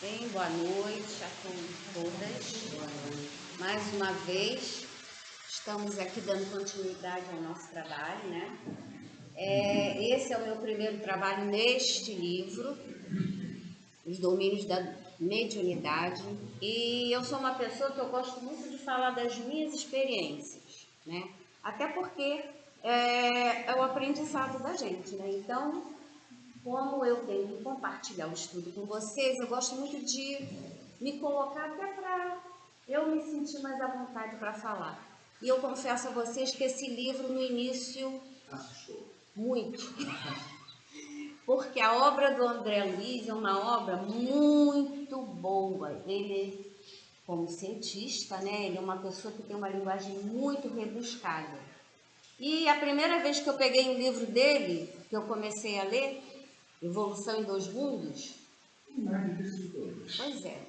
Bem, boa noite a todas. Mais uma vez, estamos aqui dando continuidade ao nosso trabalho, né? Esse é o meu primeiro trabalho neste livro, Os Domínios da Mediunidade, e eu sou uma pessoa que eu gosto muito de falar das minhas experiências, né? Até porque é o aprendizado da gente, né? Então, como eu tenho que compartilhar o estudo com vocês, eu gosto muito de me colocar até para eu me sentir mais à vontade para falar. E eu confesso a vocês que esse livro no início assustou muito, porque a obra do André Luiz é uma obra muito boa. Ele, como cientista, né, ele é uma pessoa que tem uma linguagem muito rebuscada. E a primeira vez que eu peguei o livro dele, que eu comecei a ler, Evolução em Dois Mundos, pois é,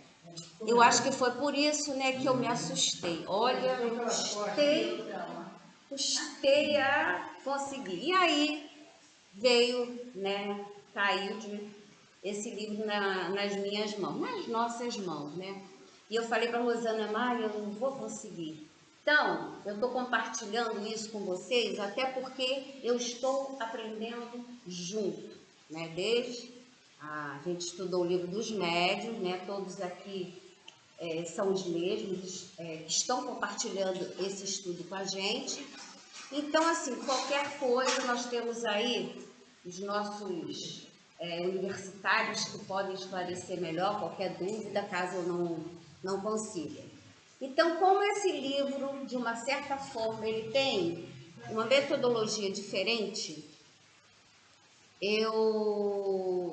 eu acho que foi por isso, né, que eu me assustei. Olha, eu custei a conseguir. E aí veio, né, caiu esse livro nas minhas mãos, nas nossas mãos, né? E eu falei para Rosana, Maria, eu não vou conseguir. Então, eu estou compartilhando isso com vocês, até porque eu estou aprendendo junto, né? Desde a gente estudou o livro dos médiuns, né? Todos aqui são os mesmos que estão compartilhando esse estudo com a gente. Então, assim, qualquer coisa, nós temos aí os nossos universitários que podem esclarecer melhor qualquer dúvida, caso eu não consiga. Então, como esse livro, de uma certa forma, ele tem uma metodologia diferente,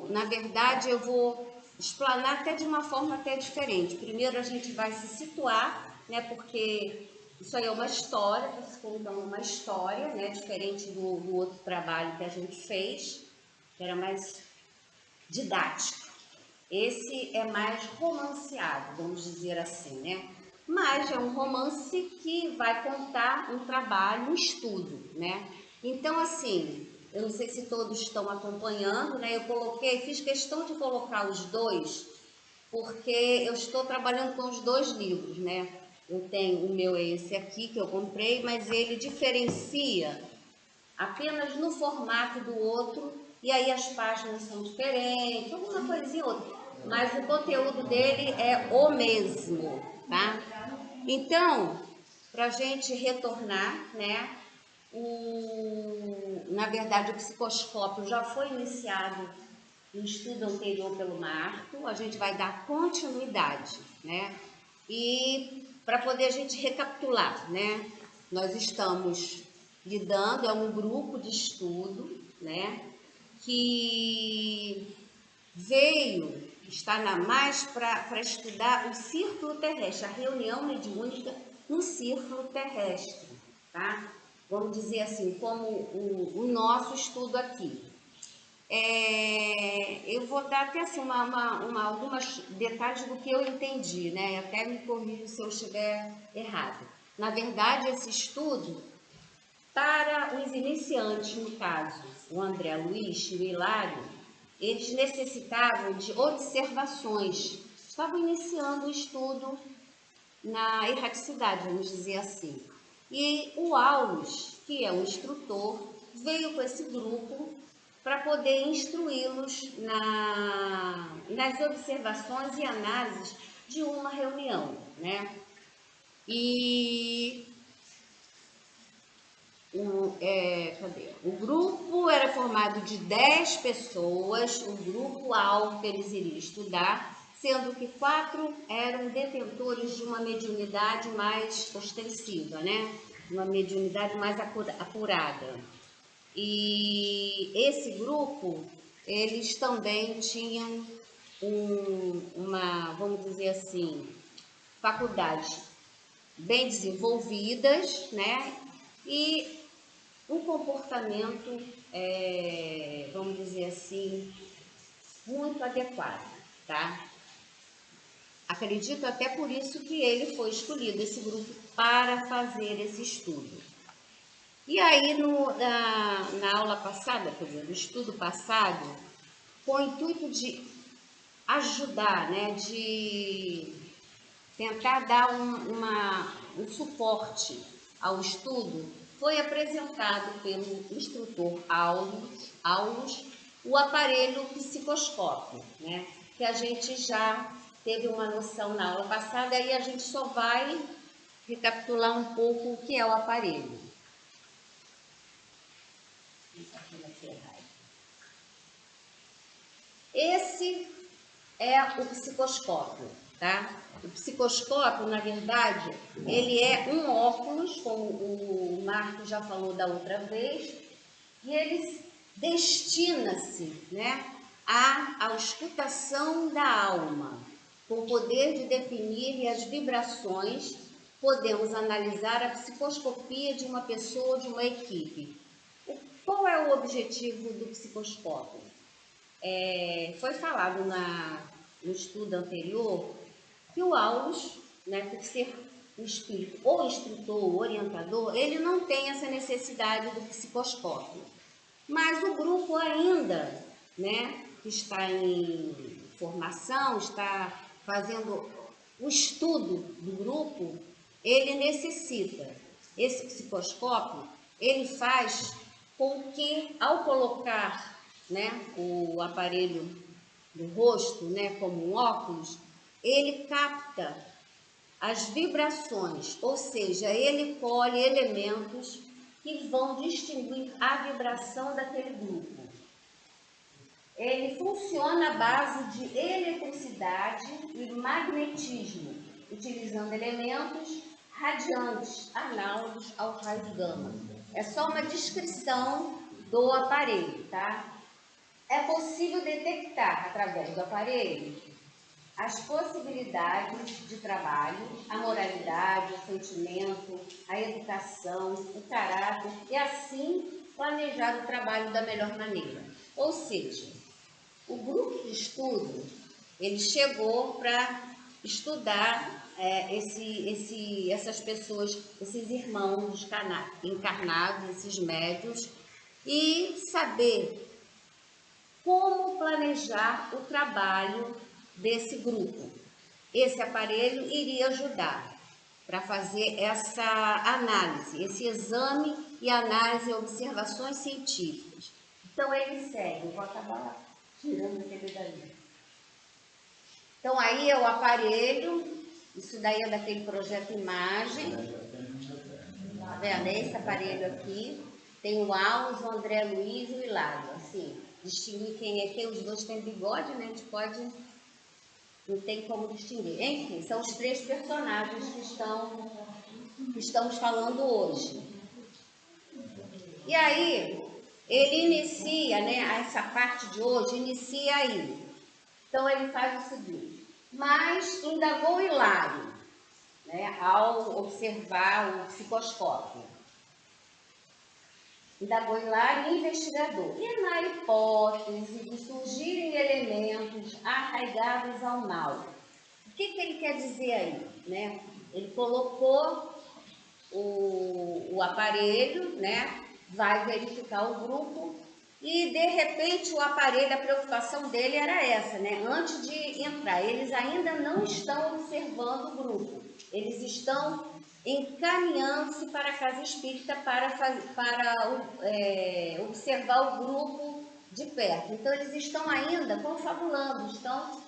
na verdade, eu vou explanar até de uma forma até diferente. Primeiro a gente vai se situar, né, porque isso aí é uma história, está se contando uma história, né, diferente do outro trabalho que a gente fez, que era mais didático. Esse é mais romanceado, vamos dizer assim, né? Mas é um romance que vai contar um trabalho, um estudo, né? Então, assim, eu não sei se todos estão acompanhando, né? Fiz questão de colocar os dois, porque eu estou trabalhando com os dois livros, né? Eu tenho, o meu é esse aqui que eu comprei, mas ele diferencia apenas no formato do outro, e aí as páginas são diferentes, alguma coisinha outra, mas o conteúdo dele é o mesmo, tá? Então, para a gente retornar, né? Na verdade, o psicoscópio já foi iniciado no estudo anterior pelo Marco, a gente vai dar continuidade, né? E para poder a gente recapitular, né? Nós estamos lidando, é um grupo de estudo, né? Que está mais para estudar o círculo terrestre, a reunião mediúnica no círculo terrestre, tá? Vamos dizer assim, como o nosso estudo aqui. Eu vou dar até assim alguns detalhes do que eu entendi, né? Até me corrija se eu estiver errado. Na verdade, esse estudo, para os iniciantes, no caso, o André Luiz e o Hilário, eles necessitavam de observações. Estavam iniciando o estudo na erraticidade, vamos dizer assim. E o Aulus, que é o instrutor, veio com esse grupo para poder instruí-los nas observações e análises de uma reunião, né? E o grupo era formado de 10 pessoas, o grupo-alvo que eles iriam estudar, sendo que 4 eram detentores de uma mediunidade mais ostensiva, né? Uma mediunidade mais apurada. E esse grupo, eles também tinham vamos dizer assim, faculdades bem desenvolvidas, né? E um comportamento, vamos dizer assim, muito adequado, tá? Acredito até por isso que ele foi escolhido, esse grupo, para fazer esse estudo. E aí, na aula passada, quer dizer, no estudo passado, com o intuito de ajudar, né, de tentar dar um suporte ao estudo, foi apresentado pelo instrutor Aulus o aparelho psicoscópio, né, que a gente já teve uma noção na aula passada, e a gente só vai recapitular um pouco o que é o aparelho. Esse é o psicoscópio, tá? O psicoscópio, na verdade, ele é um óculos, como o Marcos já falou da outra vez, e ele destina-se, né, à auscultação da alma, com o poder de definir as vibrações. Podemos analisar a psicoscopia de uma pessoa ou de uma equipe. Qual é o objetivo do psicoscópio? Foi falado no estudo anterior que o Aulus, né, por ser o espírito ou instrutor ou orientador, ele não tem essa necessidade do psicoscópio. Mas o grupo ainda, né, que está em formação, está fazendo o estudo do grupo, ele necessita. Esse psicoscópio, ele faz com que, ao colocar, né, o aparelho no rosto, né, como um óculos, ele capta as vibrações, ou seja, ele colhe elementos que vão distinguir a vibração daquele grupo. Ele funciona à base de eletricidade e magnetismo, utilizando elementos radiantes, análogos aos raios gama. É só uma descrição do aparelho, tá? É possível detectar, através do aparelho, as possibilidades de trabalho, a moralidade, o sentimento, a educação, o caráter, e assim planejar o trabalho da melhor maneira. Ou seja, o grupo de estudo, ele chegou para estudar essas pessoas, esses irmãos encarnados, esses médios, e saber como planejar o trabalho desse grupo. Esse aparelho iria ajudar para fazer essa análise, esse exame e análise e observações científicas. Então, ele segue, vou acabar tirando aquele daí. Então, aí é o aparelho, isso daí é daquele projeto Imagem. Tá vendo? Esse aparelho aqui, tem o Alves, o André Luiz e o Hilário, assim, distinguir quem é quem, os dois têm bigode, né, a gente pode, não tem como distinguir. Enfim, são os três personagens que estamos falando hoje. E aí, ele inicia, né, essa parte de hoje, inicia aí. Então, ele faz o seguinte: mas indagou o Hilário, né, ao observar o psicoscópio. Indagou Hilário, investigador. E na hipótese de surgirem elementos arraigados ao mal, o que ele quer dizer aí, né? Ele colocou o aparelho, né? Vai verificar o grupo e, de repente, o aparelho, a preocupação dele era essa, né? Antes de entrar, eles ainda não estão observando o grupo, eles estão encaminhando-se para a casa espírita para observar o grupo de perto. Então, eles estão ainda confabulando, estão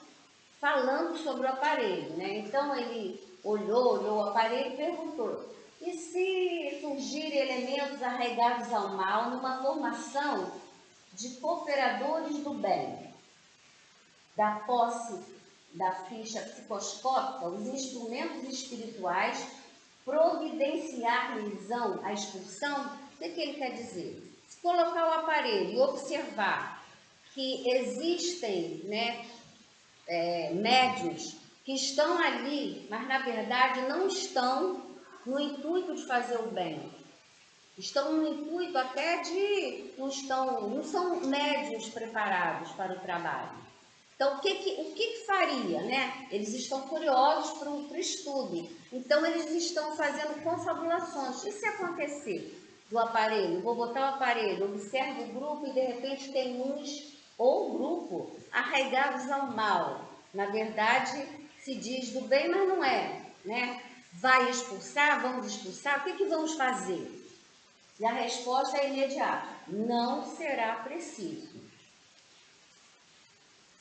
falando sobre o aparelho, né? Então, ele olhou o aparelho e perguntou: e se surgirem elementos arraigados ao mal numa formação de cooperadores do bem? Da posse da ficha psicoscópica, os instrumentos espirituais providenciar-lhes-ão a expulsão? O que ele quer dizer? Se colocar o aparelho e observar que existem, né, médiuns que estão ali, mas na verdade não estão no intuito de fazer o bem. Estão no intuito até de... não são médiuns preparados para o trabalho. Então, o que faria, né? Eles estão curiosos para o estudo. Então, eles estão fazendo confabulações. E se acontecer do aparelho? Vou botar o aparelho, observo o grupo e, de repente, tem uns ou grupo arraigados ao mal. Na verdade, se diz do bem, mas não é, né? Vai expulsar? Vamos expulsar? O que vamos fazer? E a resposta é imediata: não será preciso.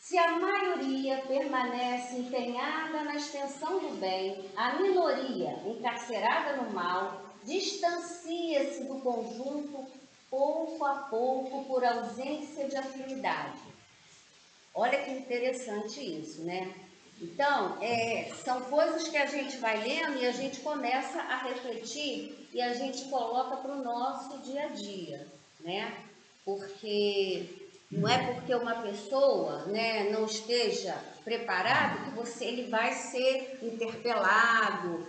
Se a maioria permanece empenhada na extensão do bem, a minoria, encarcerada no mal, distancia-se do conjunto pouco a pouco por ausência de afinidade. Olha que interessante isso, né? Então, são coisas que a gente vai lendo e a gente começa a refletir e a gente coloca para o nosso dia a dia, né? Porque não é porque uma pessoa, né, não esteja preparado que ele vai ser interpelado,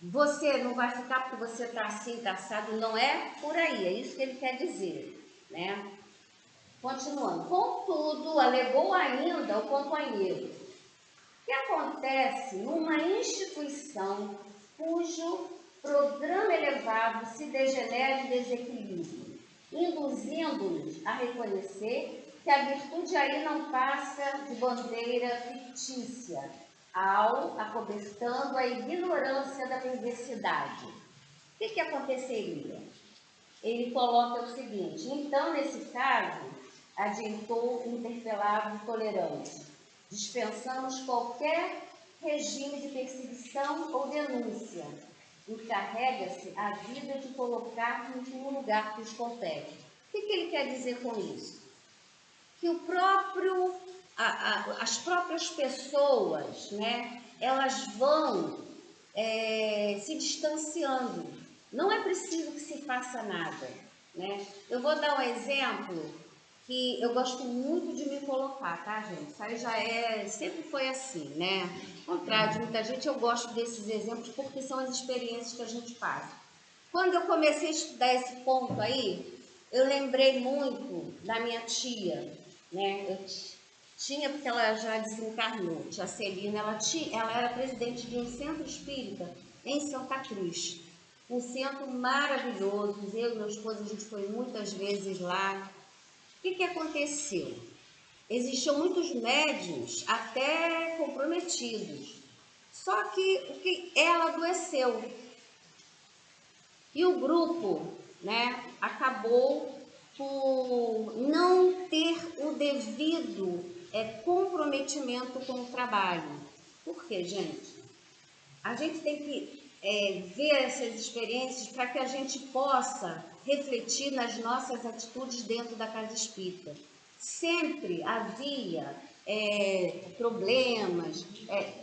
você não vai ficar porque você está assim, está assado. Não é por aí, é isso que ele quer dizer, né? Continuando. Contudo, alegou ainda o companheiro: o que acontece numa instituição cujo programa elevado se degenera em desequilíbrio, induzindo-nos a reconhecer que a virtude aí não passa de bandeira fictícia, acobertando a ignorância da perversidade. O que aconteceria? Ele coloca o seguinte: então, nesse caso, adiantou o interpelado tolerante, dispensamos qualquer regime de perseguição ou denúncia, encarrega-se a vida de colocar-nos no lugar que os compete. O que ele quer dizer com isso? Que as próprias pessoas, né, elas vão se distanciando. Não é preciso que se faça nada, né? Eu vou dar um exemplo que eu gosto muito de me colocar, tá, gente? Isso aí sempre foi assim, né? Ao contrário de muita gente, eu gosto desses exemplos porque são as experiências que a gente passa. Quando eu comecei a estudar esse ponto aí, eu lembrei muito da minha tia, né? Eu tinha, porque ela já desencarnou, tia Celina, ela era presidente de um centro espírita em Santa Cruz. Um centro maravilhoso, eu e meu esposo, a gente foi muitas vezes lá. O que aconteceu? Existiam muitos médiuns até comprometidos, só que ela adoeceu. E o grupo, né, acabou por não ter o devido comprometimento com o trabalho. Por quê, gente? A gente tem que ver essas experiências para que a gente possa refletir nas nossas atitudes dentro da casa espírita. Sempre havia problemas,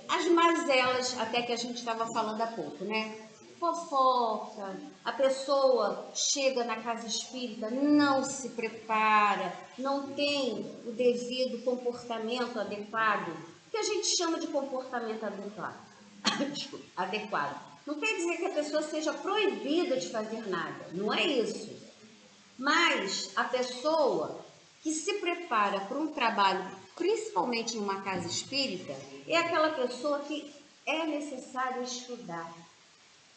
as mazelas, até que a gente estava falando há pouco, né? Fofoca, a pessoa chega na casa espírita, não se prepara, não tem o devido comportamento adequado, que a gente chama de comportamento adequado. Não quer dizer que a pessoa seja proibida de fazer nada, não é isso. Mas a pessoa que se prepara para um trabalho, principalmente em uma casa espírita, é aquela pessoa que é necessário estudar.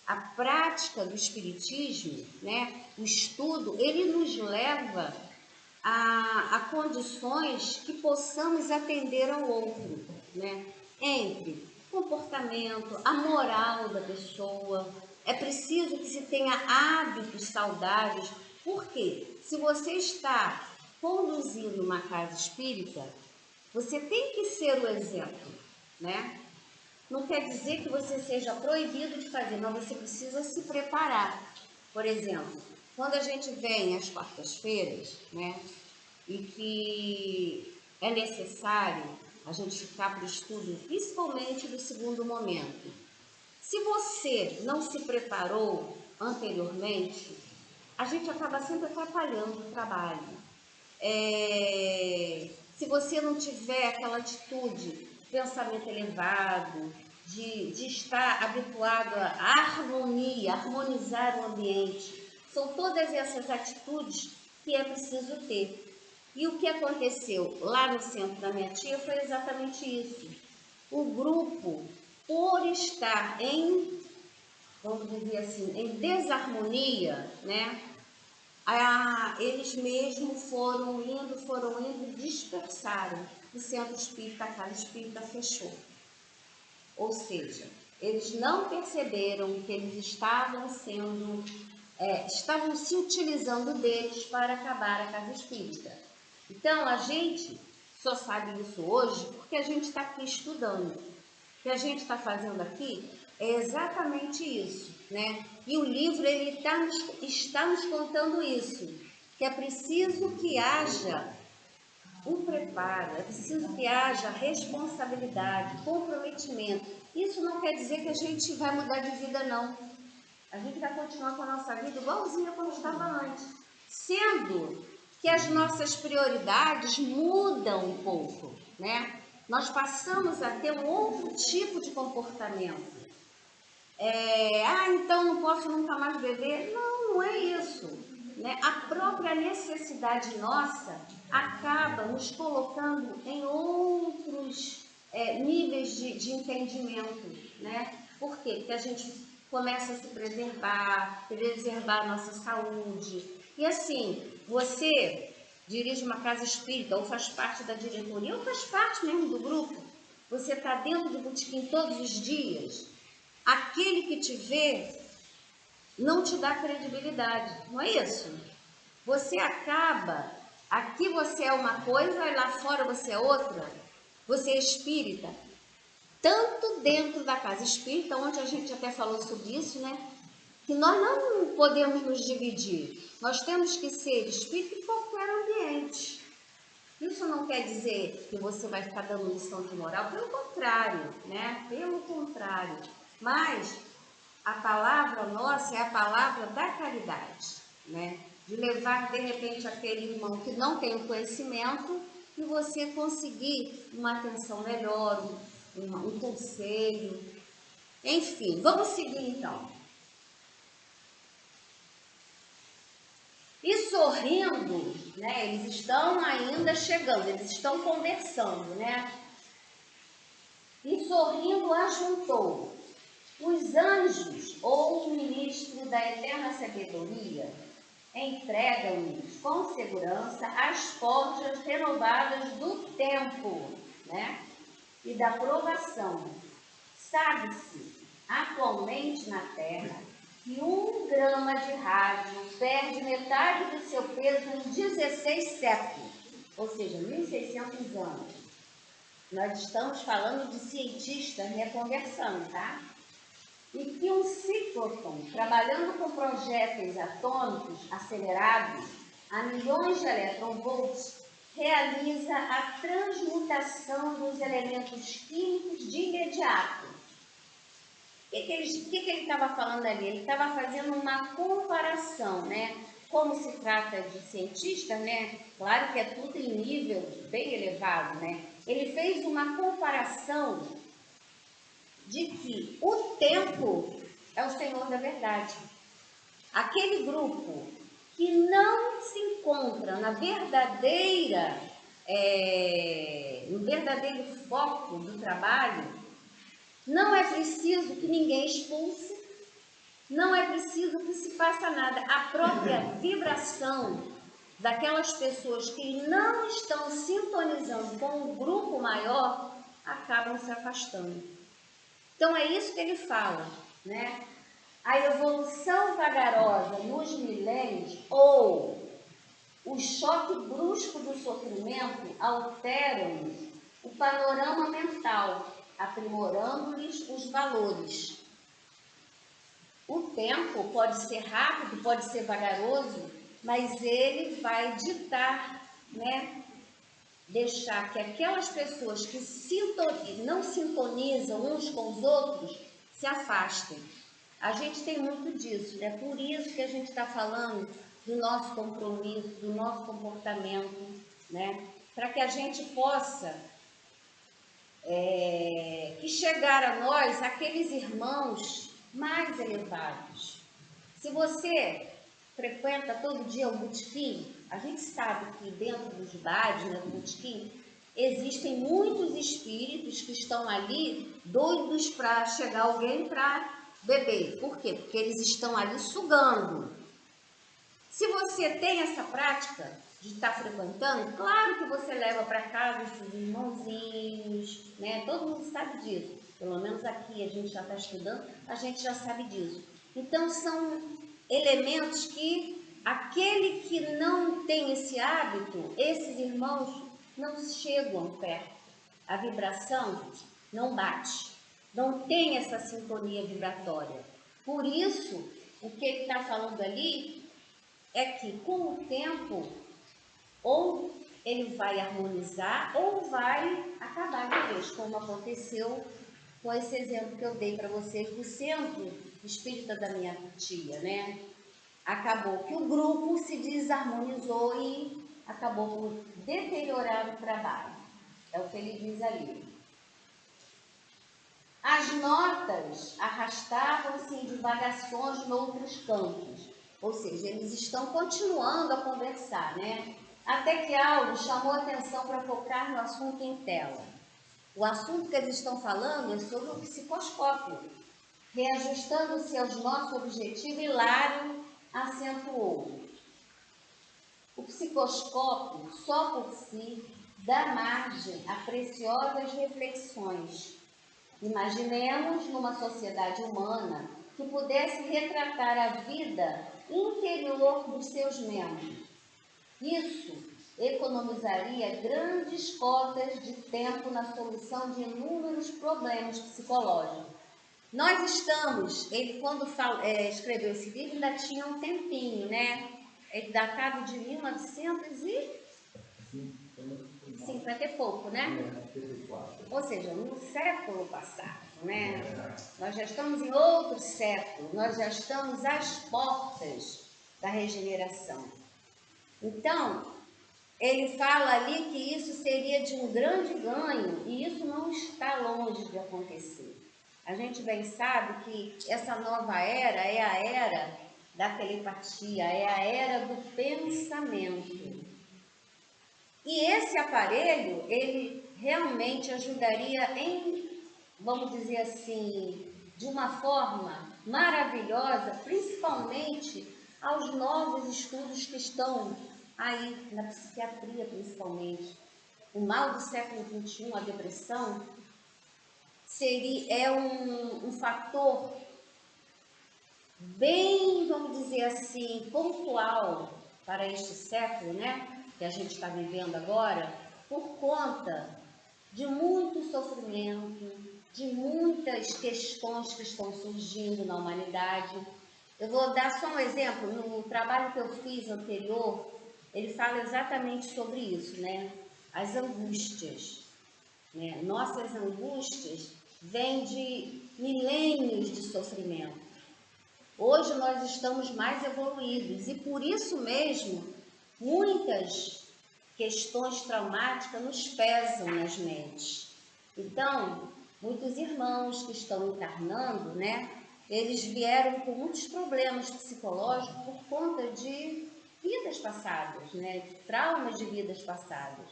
A prática do espiritismo, né, o estudo, ele nos leva a condições que possamos atender ao outro, né? Entre comportamento, a moral da pessoa. É preciso que se tenha hábitos saudáveis, porque se você está conduzindo uma casa espírita, você tem que ser o exemplo, né? Não quer dizer que você seja proibido de fazer, mas você precisa se preparar. Por exemplo, quando a gente vem às quartas-feiras, né, e que é necessário a gente ficar para o estudo, principalmente do segundo momento. Se você não se preparou anteriormente, a gente acaba sempre atrapalhando o trabalho. Se você não tiver aquela atitude, pensamento elevado, de estar habituado à harmonia, harmonizar o ambiente, são todas essas atitudes que é preciso ter. E o que aconteceu lá no centro da minha tia foi exatamente isso. O grupo, por estar vamos dizer assim, em desarmonia, né? eles mesmos foram indo, dispersaram. O centro espírita, a casa espírita fechou. Ou seja, eles não perceberam que eles estavam estavam se utilizando deles para acabar a casa espírita. Então, a gente só sabe isso hoje porque a gente está aqui estudando. O que a gente está fazendo aqui é exatamente isso, né? E o livro ele está nos contando isso, que é preciso que haja um preparo, é preciso que haja responsabilidade, comprometimento. Isso não quer dizer que a gente vai mudar de vida, não. A gente vai continuar com a nossa vida igualzinha como estava antes, sendo que as nossas prioridades mudam um pouco, né? Nós passamos a ter um outro tipo de comportamento. Então não posso nunca mais beber. Não, não é isso, né? A própria necessidade nossa acaba nos colocando em outros níveis de entendimento, né? Por quê? Porque a gente começa a se preservar a nossa saúde. E assim, você dirige uma casa espírita ou faz parte da diretoria ou faz parte mesmo do grupo, você está dentro do botequim todos os dias, aquele que te vê não te dá credibilidade, não é isso? Você acaba, aqui você é uma coisa e lá fora você é outra, você é espírita, tanto dentro da casa espírita, onde a gente até falou sobre isso, né? Que nós não podemos nos dividir, nós temos que ser espírita em qualquer ambiente. Isso não quer dizer que você vai ficar dando lição de moral, pelo contrário, né? Pelo contrário. Mas a palavra nossa é a palavra da caridade, né? De levar, de repente, aquele irmão que não tem o conhecimento e você conseguir uma atenção melhor, um conselho. Enfim, vamos seguir então. E sorrindo, né? Eles estão ainda chegando, eles estão conversando, né? E sorrindo ajuntou: os anjos ou o ministro da eterna sabedoria entregam-nos com segurança as forjas renovadas do tempo, né? E da provação. Sabe-se atualmente na Terra que 1 grama de rádio perde metade do seu peso em 16 séculos, ou seja, 1.600 anos. Nós estamos falando de cientistas conversando, tá? E que um ciclotron, trabalhando com projéteis atômicos acelerados a milhões de eletronvolts, realiza a transmutação dos elementos químicos de imediato. O que ele estava falando ali? Ele estava fazendo uma comparação, né? Como se trata de cientista, né? Claro que é tudo em nível bem elevado, né? Ele fez uma comparação de que o tempo é o Senhor da verdade. Aquele grupo que não se encontra no verdadeiro foco do trabalho, não é preciso que ninguém expulse, não é preciso que se faça nada. A própria vibração daquelas pessoas que não estão sintonizando com o grupo maior acabam se afastando. Então é isso que ele fala, né? A evolução vagarosa nos milênios ou o choque brusco do sofrimento alteram o panorama mental, aprimorando-lhes os valores. O tempo pode ser rápido, pode ser vagaroso, mas ele vai ditar, né? Deixar que aquelas pessoas que não sintonizam uns com os outros se afastem. A gente tem muito disso, né? Por isso que a gente está falando do nosso compromisso, do nosso comportamento, né? Para que a gente possa que chegar a nós aqueles irmãos mais elevados. Se você frequenta todo dia o botequim, a gente sabe que dentro dos bares, né, do botequim, existem muitos espíritos que estão ali doidos para chegar alguém para beber. Por quê? Porque eles estão ali sugando. Se você tem essa prática de estar frequentando, claro que você leva para casa esses irmãozinhos, né? Todo mundo sabe disso. Pelo menos aqui a gente já está estudando, a gente já sabe disso. Então são elementos que aquele que não tem esse hábito, esses irmãos não chegam perto. A vibração não bate, não tem essa sintonia vibratória. Por isso, o que ele está falando ali é que com o tempo, ou ele vai harmonizar ou vai acabar de vez, como aconteceu com esse exemplo que eu dei para vocês do centro espírita da minha tia, né? Acabou que o grupo se desarmonizou e acabou por deteriorar o trabalho. É o que ele diz ali. As notas arrastavam-se em divagações noutros campos, ou seja, eles estão continuando a conversar, né? Até que Auro chamou a atenção para focar no assunto em tela. O assunto que eles estão falando é sobre o psicoscópio. Reajustando-se aos nossos objetivos, Hilário acentuou. O psicoscópio, só por si, dá margem a preciosas reflexões. Imaginemos numa sociedade humana que pudesse retratar a vida interior dos seus membros. Isso economizaria grandes cotas de tempo na solução de inúmeros problemas psicológicos. Nós estamos, ele quando escreveu esse livro ainda tinha um tempinho, né? Ele datado de 1950 e pouco, né? Ou seja, no século passado, né? Nós já estamos em outro século, nós já estamos às portas da regeneração. Então, ele fala ali que isso seria de um grande ganho e isso não está longe de acontecer. A gente bem sabe que essa nova era é a era da telepatia, é a era do pensamento. E esse aparelho, ele realmente ajudaria em, vamos dizer assim, de uma forma maravilhosa, principalmente aos novos estudos que estão aí na psiquiatria, principalmente. O mal do século XXI, a depressão, é um fator bem, vamos dizer assim, pontual para este século, né, que a gente está vivendo agora, por conta de muito sofrimento, de muitas questões que estão surgindo na humanidade. Eu vou dar só um exemplo, no trabalho que eu fiz anterior, ele fala exatamente sobre isso, né, as angústias, né, nossas angústias vêm de milênios de sofrimento. Hoje nós estamos mais evoluídos e por isso mesmo muitas questões traumáticas nos pesam nas mentes. Então, muitos irmãos que estão encarnando, né, eles vieram com muitos problemas psicológicos por conta de vidas passadas, né, de traumas de vidas passadas.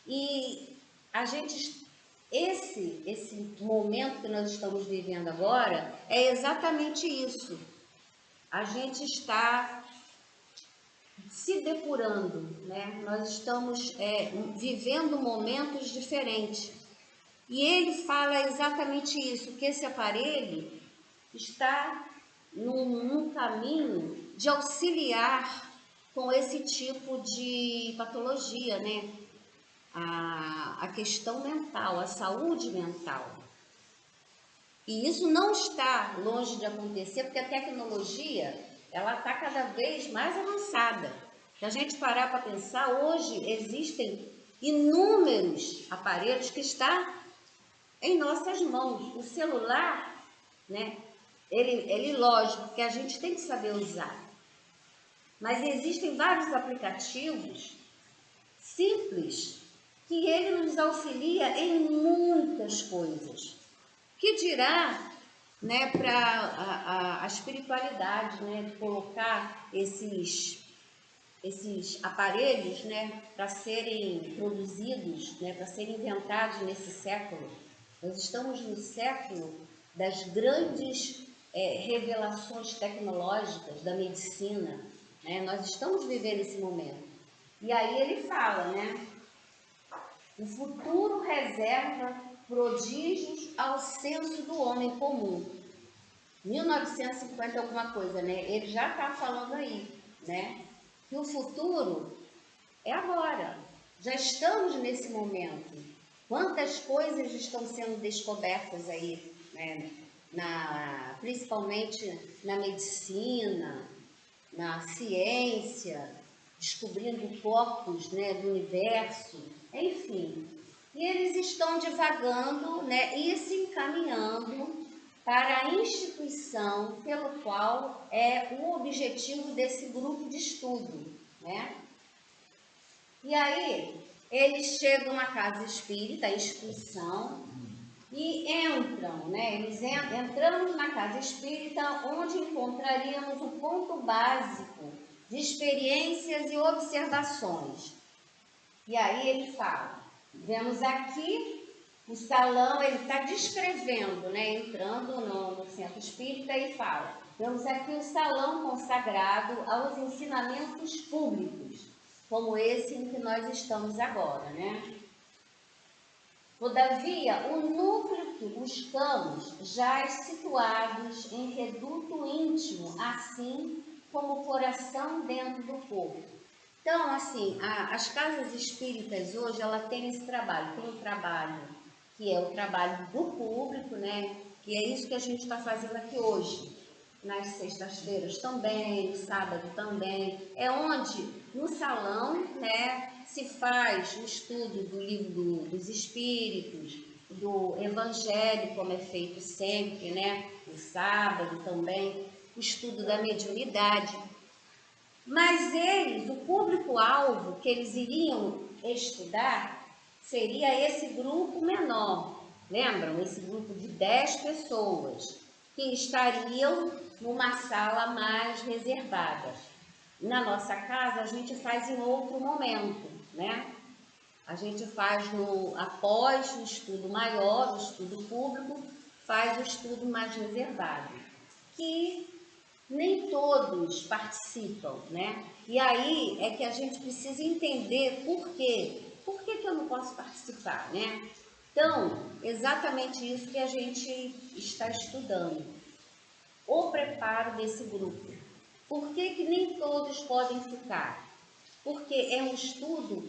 E a gente esse momento que nós estamos vivendo agora é exatamente isso. A gente está se depurando, né? Nós estamos vivendo momentos diferentes. E ele fala exatamente isso, que esse aparelho está num caminho de auxiliar com esse tipo de patologia, né? A questão mental, a saúde mental. E isso não está longe de acontecer, porque a tecnologia ela está cada vez mais avançada. Se a gente parar para pensar, hoje existem inúmeros aparelhos que estão em nossas mãos. O celular, né, ele lógico que a gente tem que saber usar. Mas existem vários aplicativos simples que ele nos auxilia em muitas coisas. Que dirá, né, para a espiritualidade, né, de colocar esses aparelhos, né, para serem produzidos, né, para serem inventados nesse século. Nós estamos no século das grandes revelações tecnológicas da medicina, né? Nós estamos vivendo esse momento. E aí ele fala, né? O futuro reserva prodígios ao senso do homem comum. 1950 alguma coisa, né? Ele já está falando aí, né? Que o futuro é agora. Já estamos nesse momento. Quantas coisas estão sendo descobertas aí, né? Principalmente na medicina, na ciência, descobrindo corpos, né, do universo, enfim. E eles estão divagando, né, e se encaminhando para a instituição pelo qual é o objetivo desse grupo de estudo, né? E aí, eles chegam na casa espírita, a instituição, e entram, né? Entramos na casa espírita, onde encontraríamos o ponto básico de experiências e observações. E aí ele fala, vemos aqui o salão, ele está descrevendo, né? Entrando no centro espírita e fala, vemos aqui o salão consagrado aos ensinamentos públicos, como esse em que nós estamos agora, né? Todavia, o núcleo que buscamos jaz situados em reduto íntimo, assim como o coração dentro do corpo. Então, assim, as casas espíritas hoje, ela tem esse trabalho. Tem um trabalho que é o trabalho do público, né? Que é isso que a gente está fazendo aqui hoje. Nas sextas-feiras também, no sábado também. É onde, no salão, né, se faz o estudo do livro dos Espíritos, do Evangelho, como é feito sempre, né? No sábado também, o estudo da mediunidade. Mas eles, o público-alvo que eles iriam estudar, seria esse grupo menor. Lembram? Esse grupo de 10 pessoas que estariam numa sala mais reservada. Na nossa casa, a gente faz em outro momento, né? A gente faz após o estudo maior, o estudo público, faz o estudo mais reservado, que nem todos participam, né? E aí é que a gente precisa entender por quê. Por que eu não posso participar, né? Então, exatamente isso que a gente está estudando. O preparo desse grupo. Por que nem todos podem ficar? Porque é um estudo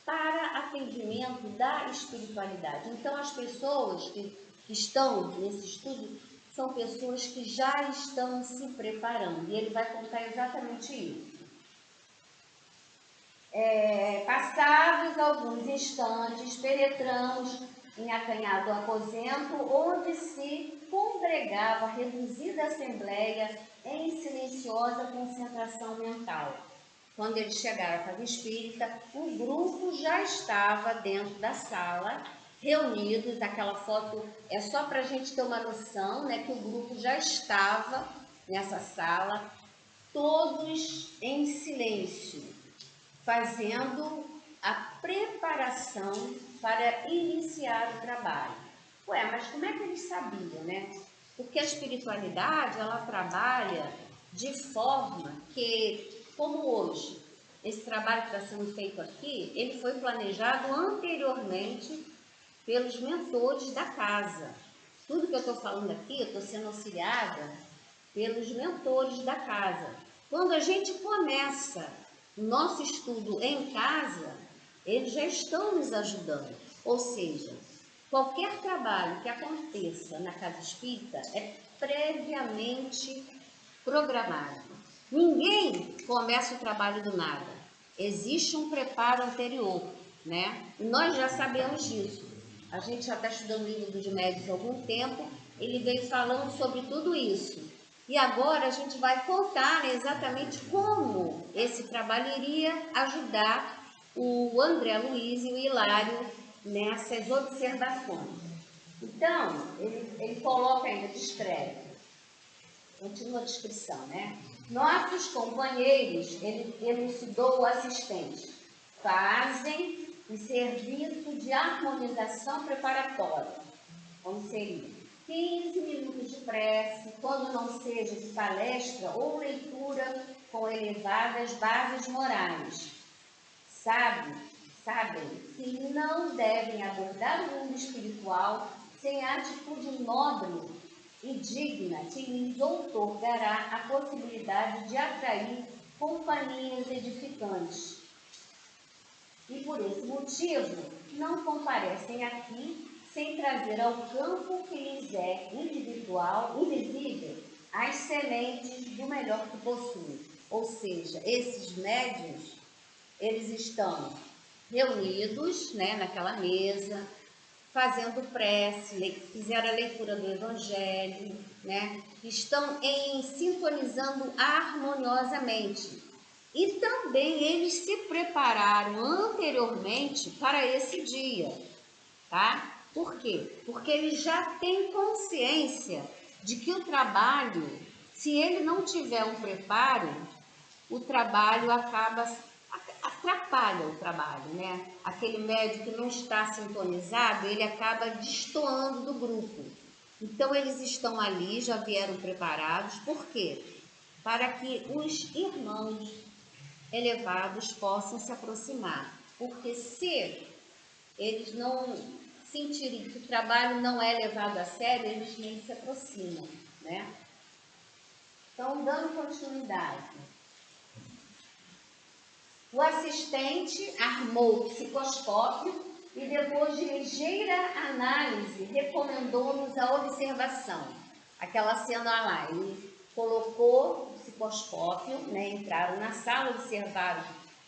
para atendimento da espiritualidade. Então, as pessoas que estão nesse estudo são pessoas que já estão se preparando. E ele vai contar exatamente isso. Passados alguns instantes, penetramos em acanhado aposento, onde se congregava a reduzida assembleia em silenciosa concentração mental. Quando eles chegaram à casa espírita, o grupo já estava dentro da sala, reunidos. Aquela foto é só para a gente ter uma noção, né, que o grupo já estava nessa sala, todos em silêncio, fazendo a preparação para iniciar o trabalho. Ué, mas como é que eles sabiam, né? Porque a espiritualidade, ela trabalha de forma que, como hoje, esse trabalho que está sendo feito aqui, ele foi planejado anteriormente pelos mentores da casa. Tudo que eu estou falando aqui, eu estou sendo auxiliada pelos mentores da casa. Quando a gente começa o nosso estudo em casa, eles já estão nos ajudando. Ou seja, qualquer trabalho que aconteça na casa espírita é previamente programado. Ninguém começa o trabalho do nada. Existe um preparo anterior, né? E nós já sabemos disso. A gente já está estudando o livro dos médiuns há algum tempo, ele veio falando sobre tudo isso. E agora a gente vai contar, né, exatamente como esse trabalho iria ajudar o André Luiz e o Hilário nessas observações. Então, ele coloca ainda, descreve, continua a descrição, né? Nossos companheiros, ele elucidou o assistente, fazem o serviço de harmonização preparatória, como seria 15 minutos de prece, quando não seja de palestra ou leitura com elevadas bases morais. Sabem que não devem abordar o mundo espiritual sem a atitude nobre e digna que lhes outorgará a possibilidade de atrair companhias edificantes. E por esse motivo, não comparecem aqui sem trazer ao campo que lhes é invisível, as sementes do melhor que possuem. Ou seja, esses médiuns, eles estão reunidos, né, naquela mesa, fazendo prece, fizeram a leitura do Evangelho, né, estão sintonizando harmoniosamente. E também eles se prepararam anteriormente para esse dia, tá? Por quê? Porque eles já têm consciência de que o trabalho, se ele não tiver um preparo, o trabalho atrapalha o trabalho, né? Aquele médium que não está sintonizado, ele acaba destoando do grupo. Então, eles estão ali, já vieram preparados. Por quê? Para que os irmãos elevados possam se aproximar. Porque se eles não sentirem que o trabalho não é levado a sério, eles nem se aproximam, né? Então, dando continuidade. O assistente armou o psicoscópio e, depois de ligeira análise, recomendou-nos a observação. Aquela cena lá, ele colocou o psicoscópio, né, entraram na sala, observaram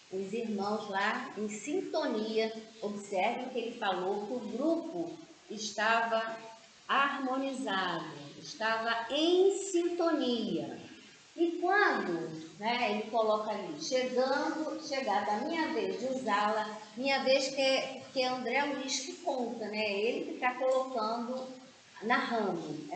os irmãos lá em sintonia. Observem que ele falou que o grupo estava harmonizado, estava em sintonia. E quando, né, ele coloca ali, chegada a minha vez de usá-la, minha vez que é André Luiz que conta, né, ele que está colocando, narrando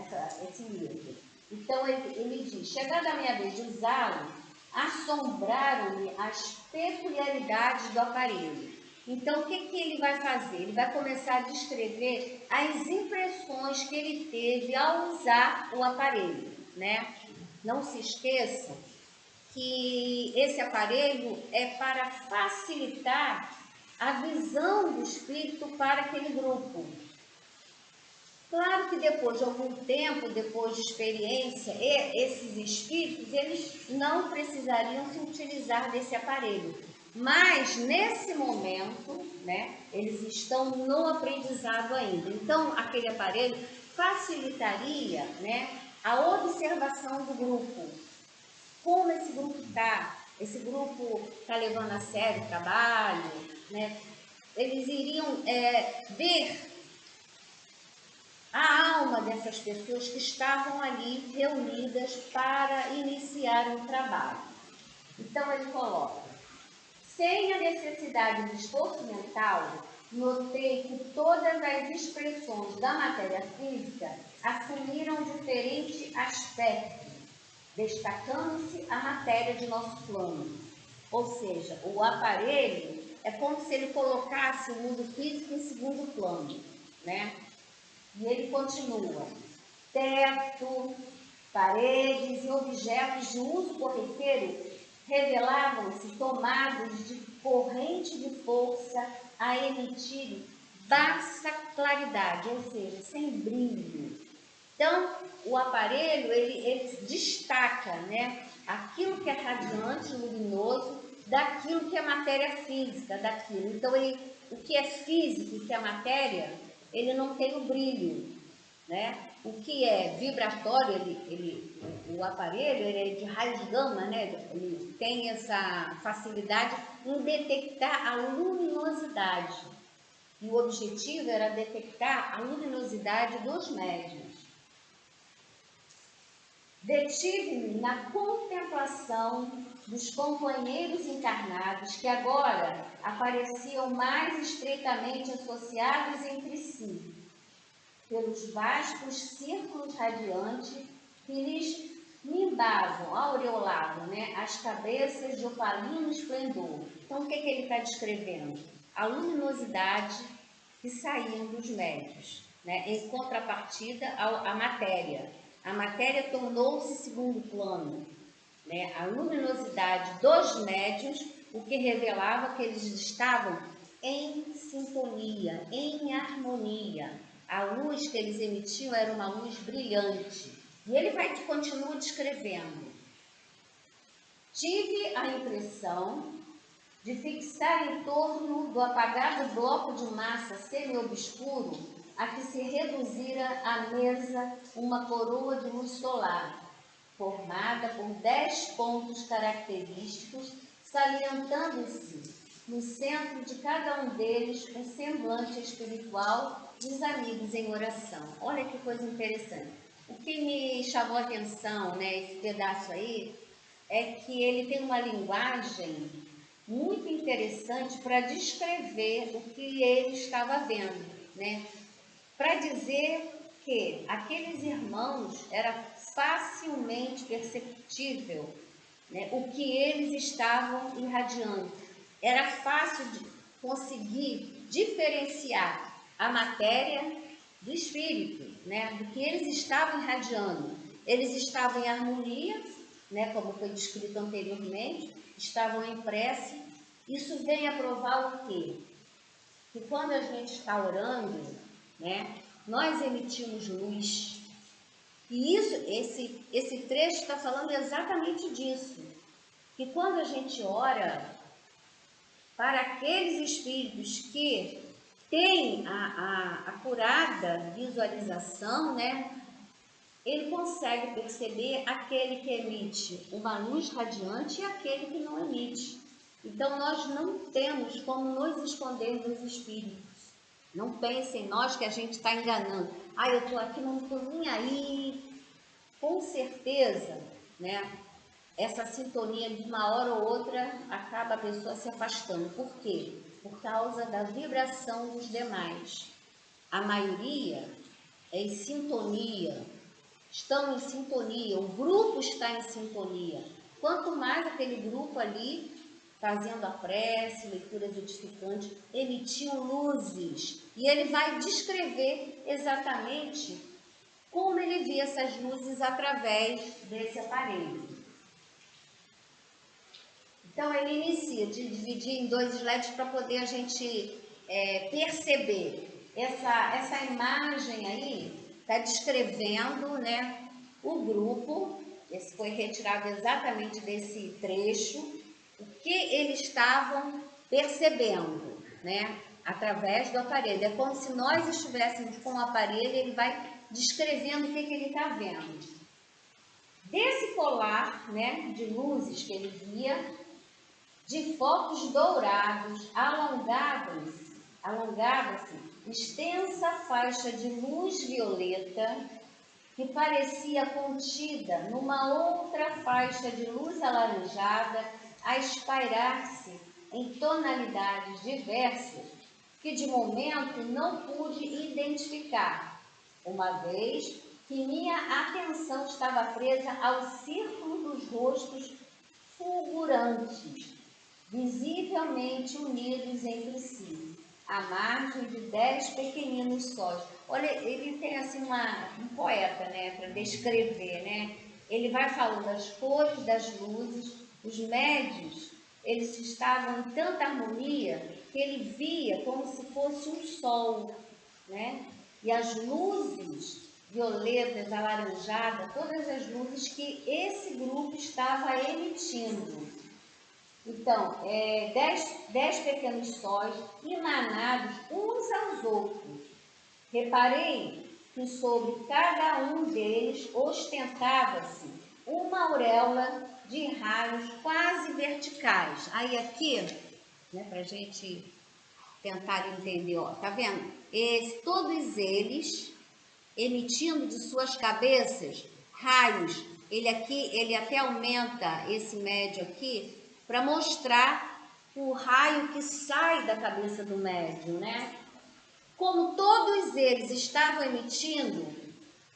esse livro. Então ele diz, chegada a minha vez de usá-lo, assombraram-me as peculiaridades do aparelho. Então, o que ele vai fazer? Ele vai começar a descrever as impressões que ele teve ao usar o aparelho, né? Não se esqueçam que esse aparelho é para facilitar a visão do espírito para aquele grupo. Claro que depois de algum tempo, depois de experiência, esses espíritos, eles não precisariam se utilizar desse aparelho. Mas, nesse momento, né, eles estão no aprendizado ainda. Então, aquele aparelho facilitaria, né, a observação do grupo. Como esse grupo está? Esse grupo está levando a sério o trabalho, né? Eles iriam ver a alma dessas pessoas que estavam ali reunidas para iniciar um trabalho. Então ele coloca, sem a necessidade de esforço mental, notei que todas as expressões da matéria física assumiram diferente aspecto, destacando-se a matéria de nosso plano. Ou seja, o aparelho é como se ele colocasse o mundo físico em segundo plano, né? E ele continua, teto, paredes e objetos de uso corriqueiro revelavam-se tomados de corrente de força a emitir baixa claridade, ou seja, sem brilho. Então, o aparelho, ele destaca, né, aquilo que é radiante, luminoso, daquilo que é matéria física, daquilo. Então, o que é físico, o que é matéria, ele não tem o brilho, né? O que é vibratório, o aparelho, ele é de raios gama, né? Ele tem essa facilidade em detectar a luminosidade. E o objetivo era detectar a luminosidade dos médiuns. Detive-me na contemplação dos companheiros encarnados que agora apareciam mais estreitamente associados entre si, pelos vastos círculos radiantes que lhes nimbavam, aureolavam, né, as cabeças de opalino esplendor. Então, o que ele está descrevendo? A luminosidade que saíam dos médiuns, né, em contrapartida à matéria. A matéria tornou-se segundo plano. né, a luminosidade dos médiuns, o que revelava que eles estavam em sintonia, em harmonia. A luz que eles emitiam era uma luz brilhante. E ele continua descrevendo. Tive a impressão de fixar em torno do apagado bloco de massa semi-obscuro a que se reduzira a mesa uma coroa de luz solar, formada por 10 pontos característicos, salientando-se no centro de cada um deles o semblante espiritual dos amigos em oração. Olha que coisa interessante. O que me chamou a atenção, né, esse pedaço aí, é que ele tem uma linguagem muito interessante para descrever o que ele estava vendo, né? Para dizer que aqueles irmãos era facilmente perceptível, né, o que eles estavam irradiando. Era fácil de conseguir diferenciar a matéria do espírito, né, do que eles estavam irradiando. Eles estavam em harmonia, né, como foi descrito anteriormente, estavam em prece. Isso vem a provar o quê? Que quando a gente está orando, né, nós emitimos luz. E esse trecho está falando exatamente disso. Que quando a gente ora para aqueles espíritos que têm a acurada visualização, né, ele consegue perceber aquele que emite uma luz radiante e aquele que não emite. Então, nós não temos como nos esconder dos espíritos. Não pensem nós que a gente está enganando. Ah, eu estou aqui, não estou nem aí. Com certeza, né, essa sintonia de uma hora ou outra acaba a pessoa se afastando. Por quê? Por causa da vibração dos demais. A maioria é em sintonia, estão em sintonia, o grupo está em sintonia. Quanto mais aquele grupo ali, fazendo a prece, leituras edificantes, emitiam luzes. E ele vai descrever exatamente como ele via essas luzes através desse aparelho. Então, ele inicia de dividir em 2 slides para poder a gente perceber. Essa imagem aí está descrevendo, né, o grupo. Esse foi retirado exatamente desse trecho, o que eles estavam percebendo, né, através do aparelho. É como se nós estivéssemos com o aparelho, ele vai descrevendo o que ele está vendo. Desse colar, né, de luzes que ele via, de focos dourados, alongava-se extensa faixa de luz violeta que parecia contida numa outra faixa de luz alaranjada a espairar-se em tonalidades diversas que de momento não pude identificar, uma vez que minha atenção estava presa ao círculo dos rostos fulgurantes, visivelmente unidos entre si, à margem de 10 pequeninos sóis. Olha, ele tem assim um poeta, né, para descrever, né? Ele vai falando das cores das luzes, os médios, eles estavam em tanta harmonia que ele via como se fosse um sol, né? E as luzes violetas, alaranjadas, todas as luzes que esse grupo estava emitindo. Então, 10 pequenos sóis emanados uns aos outros. Reparei que sobre cada um deles ostentava-se uma auréola de raios quase verticais. Aí aqui, né, para a gente tentar entender, ó, tá vendo? Todos eles emitindo de suas cabeças raios. Ele até aumenta esse médio aqui para mostrar o raio que sai da cabeça do médium, né? Como todos eles estavam emitindo,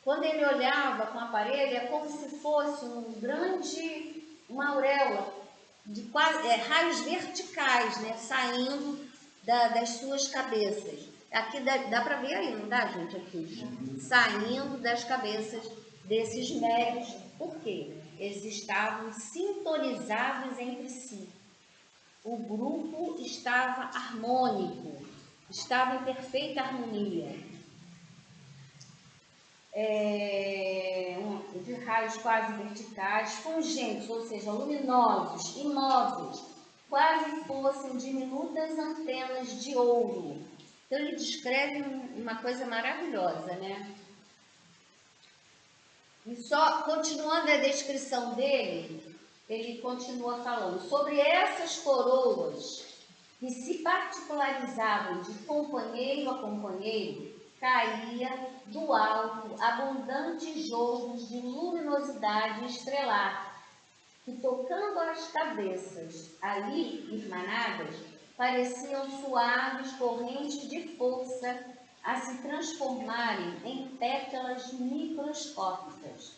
quando ele olhava com o aparelho, é como se fosse uma auréola de quase raios verticais, né, saindo das suas cabeças. Aqui dá para ver aí, não dá, gente? Aqui, saindo das cabeças desses médios. Por quê? eles estavam sintonizados entre si. O grupo estava harmônico, estava em perfeita harmonia. De raios quase verticais, fungentes, ou seja, luminosos, imóveis, quase fossem diminutas antenas de ouro. Então ele descreve uma coisa maravilhosa, né? E só continuando a descrição dele, ele continua falando sobre essas coroas que se particularizavam de companheiro a companheiro, caía do alto abundantes jorros de luminosidade estrelar, que tocando as cabeças ali irmanadas, pareciam suaves correntes de força a se transformarem em pétalas microscópicas,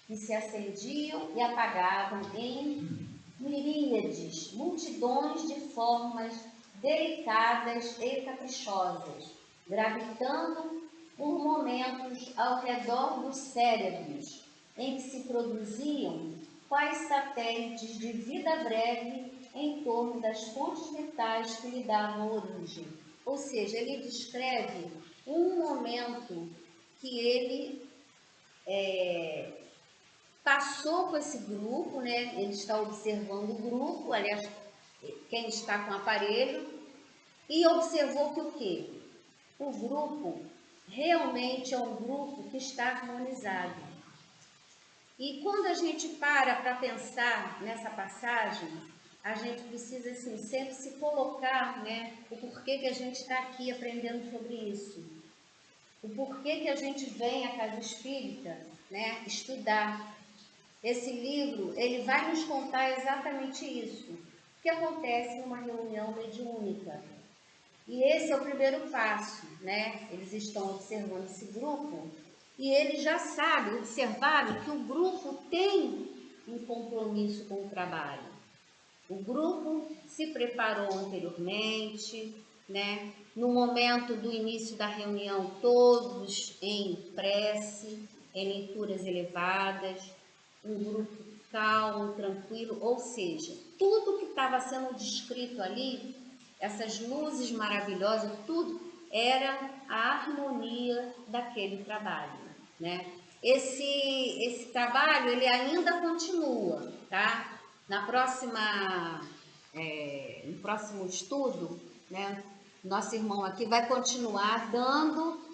que se acendiam e apagavam em miríades, multidões de formas delicadas e caprichosas, gravitando por momentos ao redor dos cérebros, em que se produziam quais satélites de vida breve em torno das fontes vitais que lhe davam origem. Ou seja, ele descreve um momento que ele passou com esse grupo, né? Ele está observando o grupo, aliás, quem está com o aparelho, e observou que o quê? O grupo realmente é um grupo que está harmonizado. E quando a gente para pensar nessa passagem, a gente precisa assim, sempre se colocar, né, o porquê que a gente está aqui aprendendo sobre isso. O porquê que a gente vem à Casa Espírita, né, estudar. Esse livro, ele vai nos contar exatamente isso. O que acontece numa reunião mediúnica. E esse é o primeiro passo, né? Eles estão observando esse grupo e eles já sabem, observaram que o grupo tem um compromisso com o trabalho. O grupo se preparou anteriormente, né? No momento do início da reunião, todos em prece, em leituras elevadas, um grupo calmo, tranquilo, ou seja, tudo que estava sendo descrito ali, essas luzes maravilhosas, tudo era a harmonia daquele trabalho, né? Esse trabalho, ele ainda continua, tá? No próximo estudo, né? Nosso irmão aqui vai continuar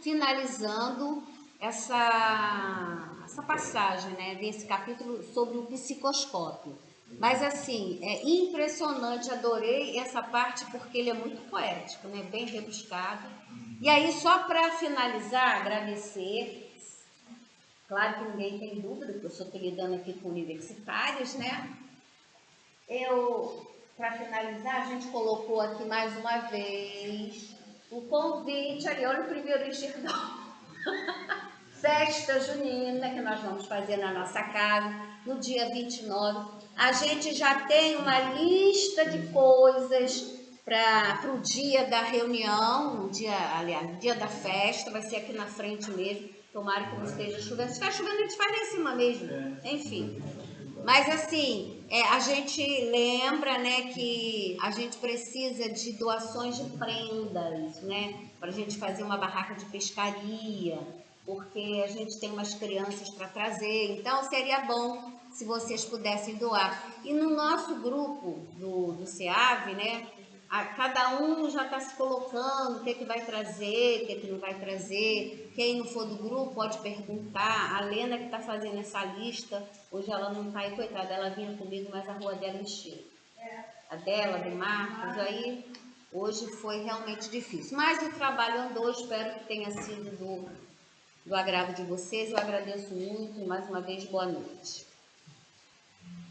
finalizando essa passagem, né? Desse capítulo sobre o psicoscópio. Mas assim, é impressionante, adorei essa parte porque ele é muito poético, né? Bem rebuscado. E aí, só para finalizar, agradecer. Claro que ninguém tem dúvida, porque eu estou lidando aqui com universitários, né? Para finalizar, a gente colocou aqui mais uma vez o convite ali, olha o primeiro enxergão. Festa junina que nós vamos fazer na nossa casa no dia 29. A gente já tem uma lista de coisas para o dia da reunião, o dia da festa, vai ser aqui na frente mesmo. Tomara que não esteja chovendo. Se estiver chovendo, a gente faz lá em cima mesmo. Enfim. Mas assim, a gente lembra, né, que a gente precisa de doações de prendas, né, para a gente fazer uma barraca de pescaria, porque a gente tem umas crianças para trazer, então seria bom se vocês pudessem doar. E no nosso grupo do SEAV, né, cada um já está se colocando o que vai trazer, o que não vai trazer. Quem não for do grupo pode perguntar. A Lena que está fazendo essa lista, hoje ela não está aí, coitada, ela vinha comigo, mas a rua dela encheu. A dela, do Marcos, aí hoje foi realmente difícil. Mas o trabalho andou, espero que tenha sido do agrado de vocês. Eu agradeço muito e mais uma vez boa noite.